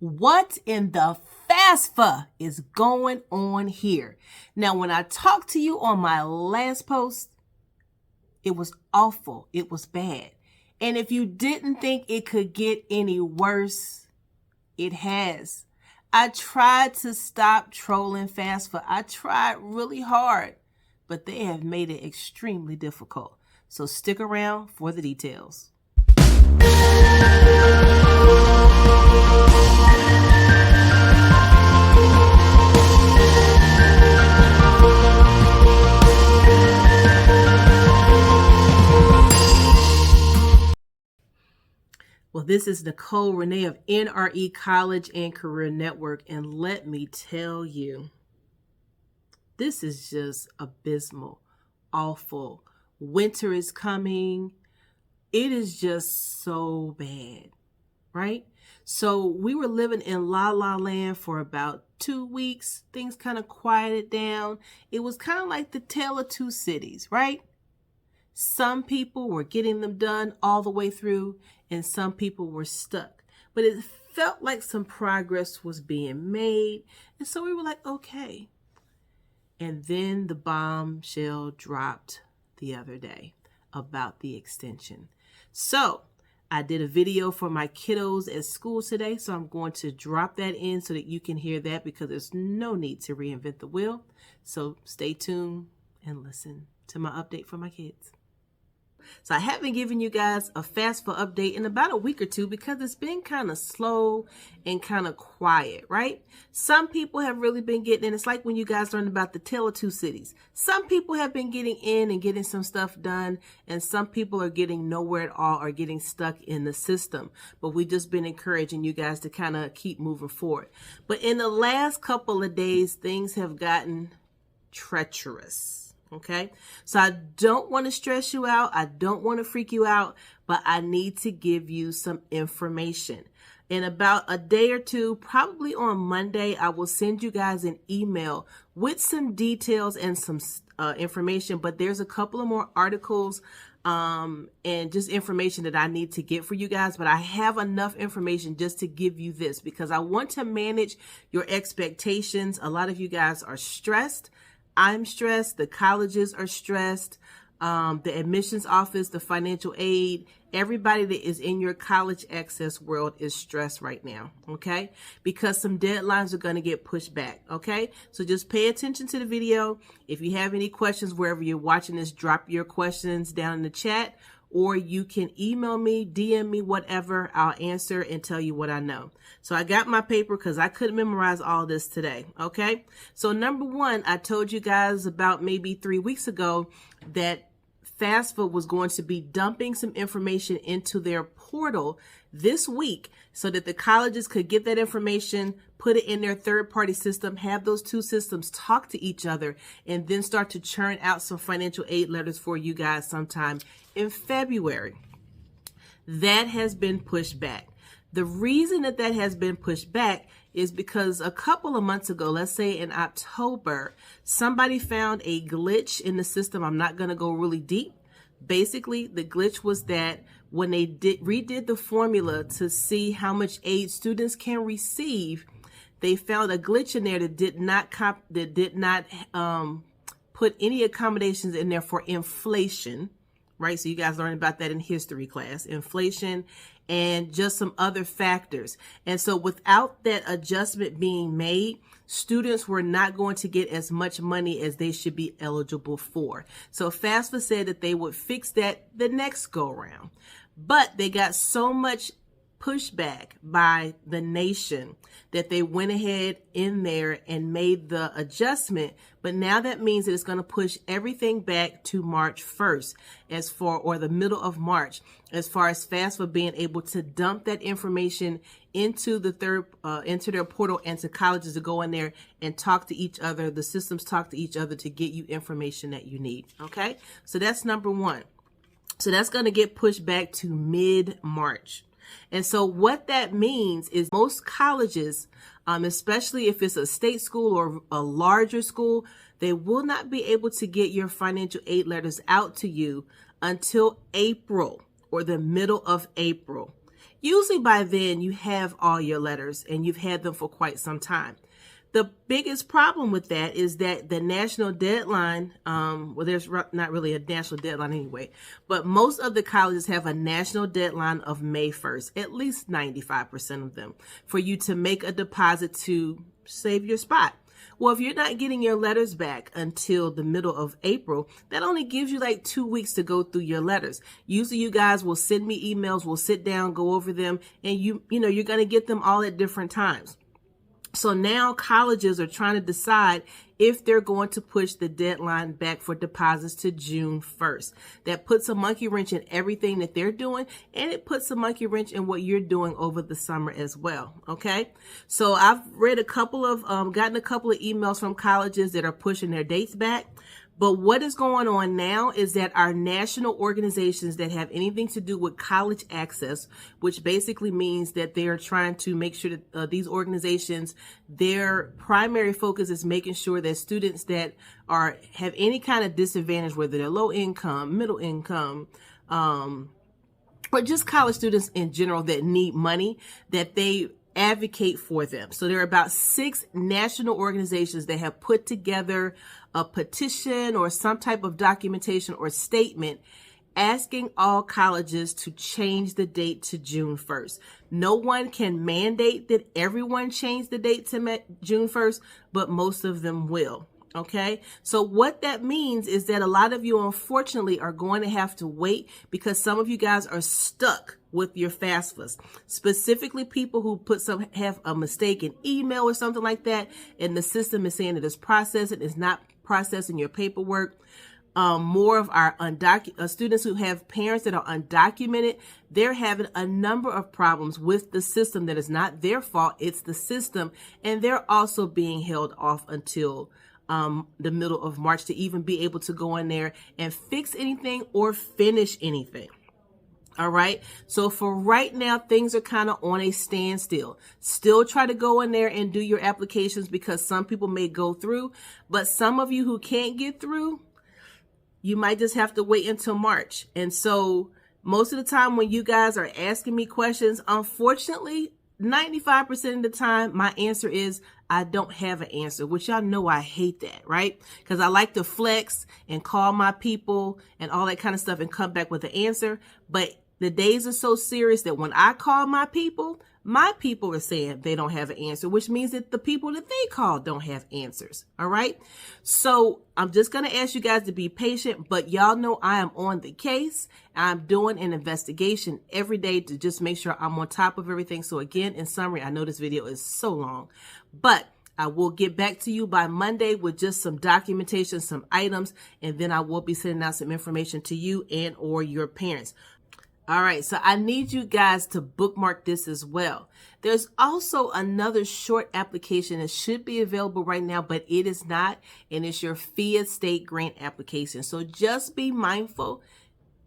What in the FAFSA is going on here? Now, when I talked to you on my last post, it was awful. It was bad. And if you didn't think it could get any worse, it has. I tried to stop trolling FAFSA. I tried really hard, but they have made it extremely difficult. So stick around for the details. Well, this is Nicole Renee of NRE College and Career Network, and let me tell you, this is just abysmal, awful. Winter is coming. It is just so bad, right? So we were living in La La Land for about 2 weeks. Things kind of quieted down. It was kind of like the tale of two cities, right? Some people were getting them done all the way through, and some people were stuck. But it felt like some progress was being made, and so we were like, okay. And then the bombshell dropped the other day about the extension. So I did a video for my kiddos at school today, so I'm going to drop that in so that you can hear that, because there's no need to reinvent the wheel. So stay tuned and listen to my update for my kids. So I haven't given you guys a FAFSA update in about a week or two because it's been kind of slow and kind of quiet, right? Some people have really been getting in. It's like when you guys learned about the tale of two cities. Some people have been getting in and getting some stuff done, and some people are getting nowhere at all or getting stuck in the system. But we've just been encouraging you guys to kind of keep moving forward. But in the last couple of days, things have gotten treacherous. Okay, so I don't want to stress you out. I don't want to freak you out, but I need to give you some information. In about a day or two, probably on Monday, I will send you guys an email with some details and some information, but there's a couple of more articles and just information that I need to get for you guys, but I have enough information just to give you this because I want to manage your expectations. A lot of you guys are stressed. I'm stressed. The colleges are stressed. The admissions office, the financial aid, everybody that is in your college access world is stressed right now, okay? Because some deadlines are going to get pushed back, okay? So just pay attention to the video. If you have any questions wherever you're watching this, drop your questions down in the chat, or you can email me, DM me, whatever. I'll answer and tell you what I know. So I got my paper because I couldn't memorize all this today, okay? So number one, I told you guys about maybe 3 weeks ago that FAFSA was going to be dumping some information into their portal this week so that the colleges could get that information, put it in their third-party system, have those two systems talk to each other, and then start to churn out some financial aid letters for you guys sometime in February. That has been pushed back. The reason that has been pushed back is because a couple of months ago, let's say in October, somebody found a glitch in the system. I'm not going to go really deep. Basically, the glitch was that when they redid the formula to see how much aid students can receive, they found a glitch in there that did not put any accommodations in there for inflation, right? So you guys learned about that in history class, inflation and just some other factors. And so without that adjustment being made, students were not going to get as much money as they should be eligible for. So FAFSA said that they would fix that the next go around, but they got so much pushback by the nation that they went ahead in there and made the adjustment. But now that means that it's going to push everything back to March 1st or the middle of March, as far as FAFSA being able to dump that information into into their portal and to colleges to go in there and talk to each other. The systems talk to each other to get you information that you need. Okay, so that's number one. So that's going to get pushed back to mid-March. And so what that means is most colleges, especially if it's a state school or a larger school, they will not be able to get your financial aid letters out to you until April or the middle of April. Usually by then you have all your letters and you've had them for quite some time. The biggest problem with that is that the national deadline, well, there's not really a national deadline anyway, but most of the colleges have a national deadline of May 1st, at least 95% of them, for you to make a deposit to save your spot. Well, if you're not getting your letters back until the middle of April, that only gives you like 2 weeks to go through your letters. Usually you guys will send me emails, we'll sit down, go over them, and you're going to get them all at different times. So now colleges are trying to decide if they're going to push the deadline back for deposits to June 1st. That puts a monkey wrench in everything that they're doing, and it puts a monkey wrench in what you're doing over the summer as well. Okay. So I've read gotten a couple of emails from colleges that are pushing their dates back. But what is going on now is that our national organizations that have anything to do with college access, which basically means that they are trying to make sure that these organizations, their primary focus is making sure that students that have any kind of disadvantage, whether they're low income, middle income, or just college students in general that need money, that they advocate for them. So there are about 6 national organizations that have put together a petition or some type of documentation or statement asking all colleges to change the date to June 1st. No one can mandate that everyone change the date to June 1st, but most of them will. Okay, so what that means is that a lot of you, unfortunately, are going to have to wait because some of you guys are stuck with your FAFSAs. Specifically, people who have a mistaken email or something like that, and the system is saying that it's processing, it's not processing your paperwork. More of our students who have parents that are undocumented, they're having a number of problems with the system that is not their fault, it's the system, and they're also being held off until the middle of March to even be able to go in there and fix anything or finish anything. All right. So for right now, things are kind of on a standstill. Still try to go in there and do your applications because some people may go through, but some of you who can't get through, you might just have to wait until March. And so most of the time when you guys are asking me questions, unfortunately, 95% of the time, my answer is I don't have an answer, which y'all know I hate that, right? Because I like to flex and call my people and all that kind of stuff and come back with an answer. But the days are so serious that when I call my people are saying they don't have an answer, which means that the people that they call don't have answers. All right. So I'm just going to ask you guys to be patient, but y'all know I am on the case. I'm doing an investigation every day to just make sure I'm on top of everything. So again, in summary, I know this video is so long, but I will get back to you by Monday with just some documentation, some items, and then I will be sending out some information to you and or your parents. All right, so I need you guys to bookmark this as well. There's also another short application that should be available right now, but it is not, and it's your FIA state grant application. So just be mindful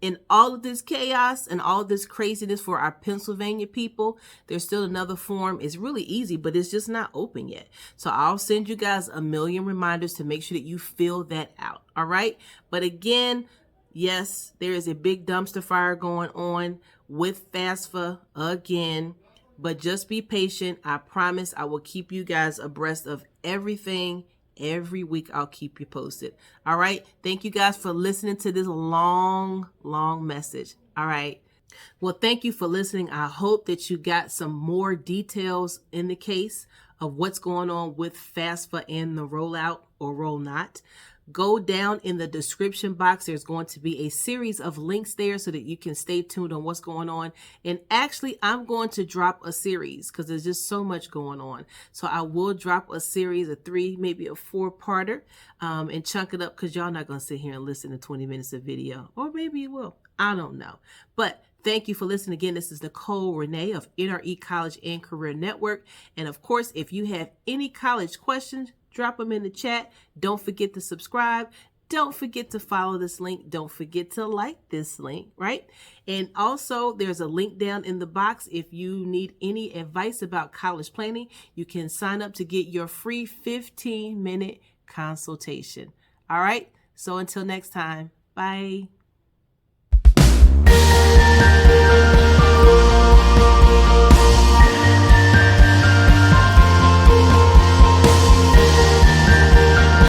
in all of this chaos and all of this craziness for our Pennsylvania people. There's still another form. It's really easy, but it's just not open yet. So I'll send you guys a million reminders to make sure that you fill that out. All right, but again, yes, there is a big dumpster fire going on with FAFSA again, but just be patient. I promise I will keep you guys abreast of everything. Every week I'll keep you posted. All right. Thank you guys for listening to this long message. All right. Well, thank you for listening. I hope that you got some more details in the case of what's going on with FAFSA and the rollout or roll not. Go down in the description box. There's going to be a series of links there so that you can stay tuned on what's going on. And actually, I'm going to drop a series because there's just so much going on. So I will drop a series of 3, maybe a 4-parter, and chunk it up because y'all not going to sit here and listen to 20 minutes of video. Or maybe you will. I don't know. But thank you for listening again. This is Nicole Renee of NRE College and Career Network. And of course, if you have any college questions, drop them in the chat. Don't forget to subscribe. Don't forget to follow this link. Don't forget to like this link, right? And also, there's a link down in the box. If you need any advice about college planning, you can sign up to get your free 15-minute consultation. All right? So until next time, bye.